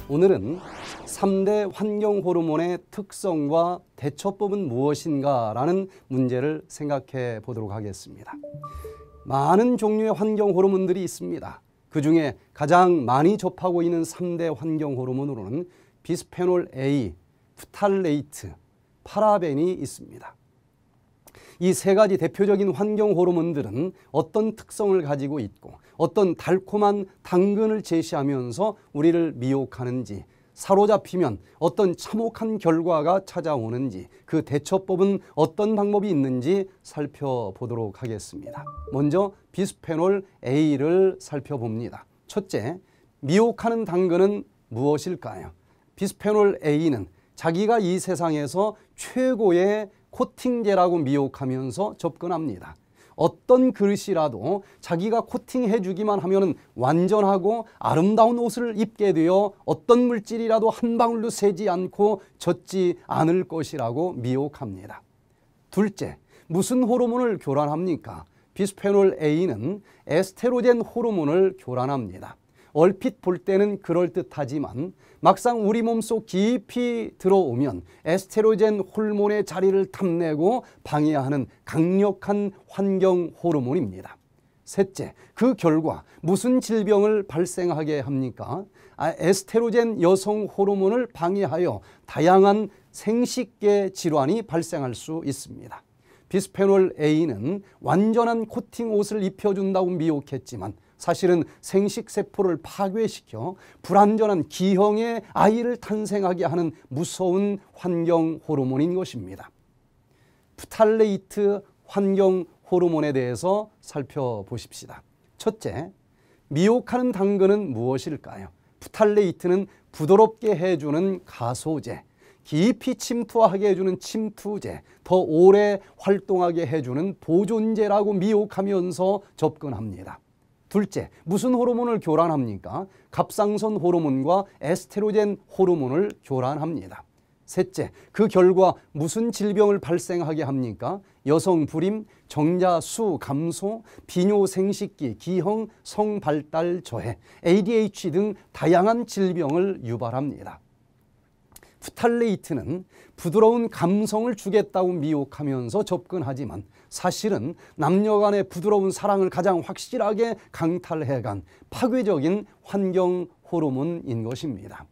오늘은 3대 환경 호르몬의 특성과 대처법은 무엇인가 라는 문제를 생각해 보도록 하겠습니다. 많은 종류의 환경 호르몬들이 있습니다. 그 중에 가장 많이 접하고 있는 3대 환경 호르몬으로는 비스페놀 A, 프탈레이트, 파라벤이 있습니다. 이 세 가지 대표적인 환경 호르몬들은 어떤 특성을 가지고 있고 어떤 달콤한 당근을 제시하면서 우리를 미혹하는지, 사로잡히면 어떤 참혹한 결과가 찾아오는지, 그 대처법은 어떤 방법이 있는지 살펴보도록 하겠습니다. 먼저 비스페놀 A를 살펴봅니다. 첫째, 미혹하는 당근은 무엇일까요? 비스페놀 A는 자기가 이 세상에서 최고의 코팅제라고 미혹하면서 접근합니다. 어떤 그릇이라도 자기가 코팅해 주기만 하면 완전하고 아름다운 옷을 입게 되어 어떤 물질이라도 한 방울도 새지 않고 젖지 않을 것이라고 미혹합니다. 둘째, 무슨 호르몬을 교란합니까? 비스페놀 A는 에스테로겐 호르몬을 교란합니다. 얼핏 볼 때는 그럴듯하지만 막상 우리 몸속 깊이 들어오면 에스테로겐 호르몬의 자리를 탐내고 방해하는 강력한 환경 호르몬입니다. 셋째, 그 결과 무슨 질병을 발생하게 합니까? 에스테로겐 여성 호르몬을 방해하여 다양한 생식계 질환이 발생할 수 있습니다. 비스페놀 A는 완전한 코팅 옷을 입혀준다고 미혹했지만 사실은 생식세포를 파괴시켜 불완전한 기형의 아이를 탄생하게 하는 무서운 환경 호르몬인 것입니다. 프탈레이트 환경 호르몬에 대해서 살펴보십시다. 첫째, 미혹하는 당근은 무엇일까요? 프탈레이트는 부드럽게 해주는 가소제, 깊이 침투하게 해주는 침투제, 더 오래 활동하게 해주는 보존제라고 미혹하면서 접근합니다. 둘째, 무슨 호르몬을 교란합니까? 갑상선 호르몬과 에스테로겐 호르몬을 교란합니다. 셋째, 그 결과 무슨 질병을 발생하게 합니까? 여성 불임, 정자수 감소, 비뇨 생식기, 기형, 성발달 저해, ADHD 등 다양한 질병을 유발합니다. 프탈레이트는 부드러운 감성을 주겠다고 미혹하면서 접근하지만 사실은 남녀 간의 부드러운 사랑을 가장 확실하게 강탈해간 파괴적인 환경 호르몬인 것입니다.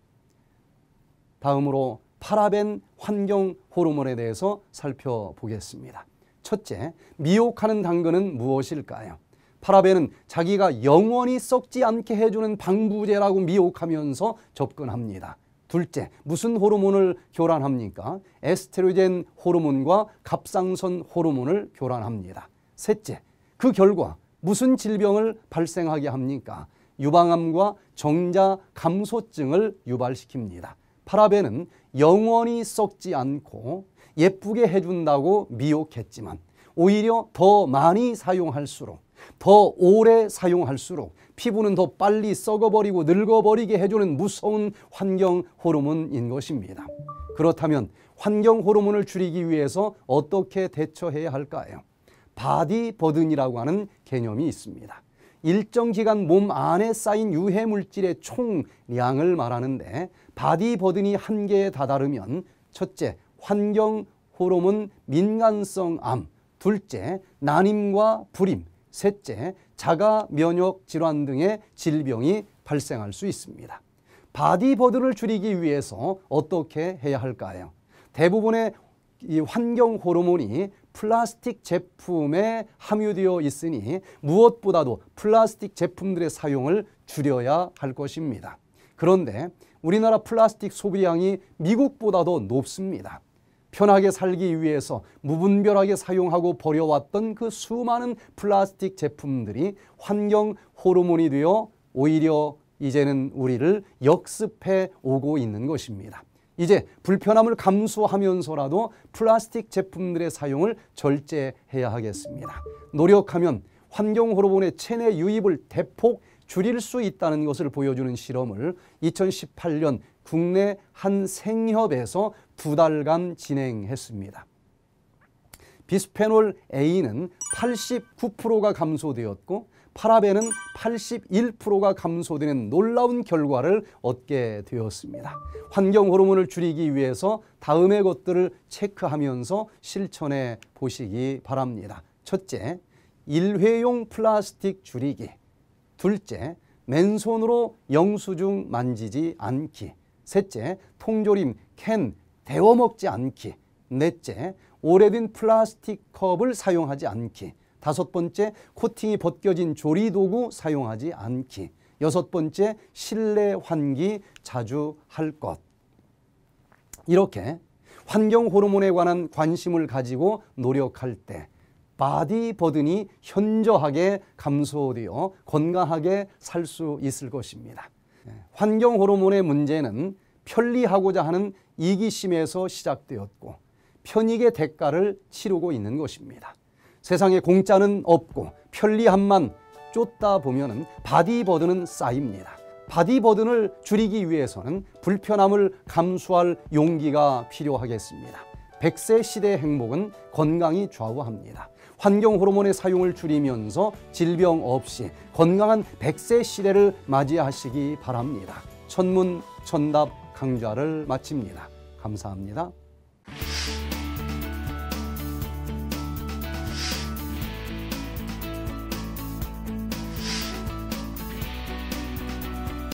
다음으로 파라벤 환경 호르몬에 대해서 살펴보겠습니다. 첫째, 미혹하는 당근은 무엇일까요? 파라벤은 자기가 영원히 썩지 않게 해주는 방부제라고 미혹하면서 접근합니다. 둘째, 무슨 호르몬을 교란합니까? 에스테로겐 호르몬과 갑상선 호르몬을 교란합니다. 셋째, 그 결과 무슨 질병을 발생하게 합니까? 유방암과 정자 감소증을 유발시킵니다. 파라벤은 영원히 썩지 않고 예쁘게 해준다고 미혹했지만 오히려 더 많이 사용할수록, 더 오래 사용할수록 피부는 더 빨리 썩어버리고 늙어버리게 해주는 무서운 환경 호르몬인 것입니다. 그렇다면 환경 호르몬을 줄이기 위해서 어떻게 대처해야 할까요? 바디 버든이라고 하는 개념이 있습니다. 일정 기간 몸 안에 쌓인 유해 물질의 총량을 말하는데 바디 버든이 한계에 다다르면 첫째, 환경 호르몬 민감성 암, 둘째, 난임과 불임, 셋째, 자가 면역 질환 등의 질병이 발생할 수 있습니다. 바디 버든을 줄이기 위해서 어떻게 해야 할까요? 대부분의 이 환경 호르몬이 플라스틱 제품에 함유되어 있으니 무엇보다도 플라스틱 제품들의 사용을 줄여야 할 것입니다. 그런데 우리나라 플라스틱 소비량이 미국보다도 높습니다. 편하게 살기 위해서 무분별하게 사용하고 버려왔던 그 수많은 플라스틱 제품들이 환경 호르몬이 되어 오히려 이제는 우리를 역습해 오고 있는 것입니다. 이제 불편함을 감수하면서라도 플라스틱 제품들의 사용을 절제해야 하겠습니다. 노력하면 환경 호르몬의 체내 유입을 대폭 줄일 수 있다는 것을 보여주는 실험을 2018년 국내 한 생협에서 2달간 진행했습니다. 비스페놀 A는 89%가 감소되었고 파라벤은 81%가 감소되는 놀라운 결과를 얻게 되었습니다. 환경 호르몬을 줄이기 위해서 다음의 것들을 체크하면서 실천해 보시기 바랍니다. 첫째, 일회용 플라스틱 줄이기. 둘째, 맨손으로 영수증 만지지 않기. 셋째, 통조림, 캔 데워 먹지 않기. 넷째, 오래된 플라스틱 컵을 사용하지 않기. 다섯 번째, 코팅이 벗겨진 조리도구 사용하지 않기. 여섯 번째, 실내 환기 자주 할 것. 이렇게 환경 호르몬에 관한 관심을 가지고 노력할 때 바디 버든이 현저하게 감소되어 건강하게 살 수 있을 것입니다. 환경 호르몬의 문제는 편리하고자 하는 이기심에서 시작되었고 편익의 대가를 치르고 있는 것입니다. 세상에 공짜는 없고 편리함만 쫓다 보면 바디 버든은 쌓입니다. 바디 버든을 줄이기 위해서는 불편함을 감수할 용기가 필요하겠습니다. 100세 시대의 행복은 건강이 좌우합니다. 환경 호르몬의 사용을 줄이면서 질병 없이 건강한 100세 시대를 맞이하시기 바랍니다. 천문 천답 강좌를 마칩니다. 감사합니다.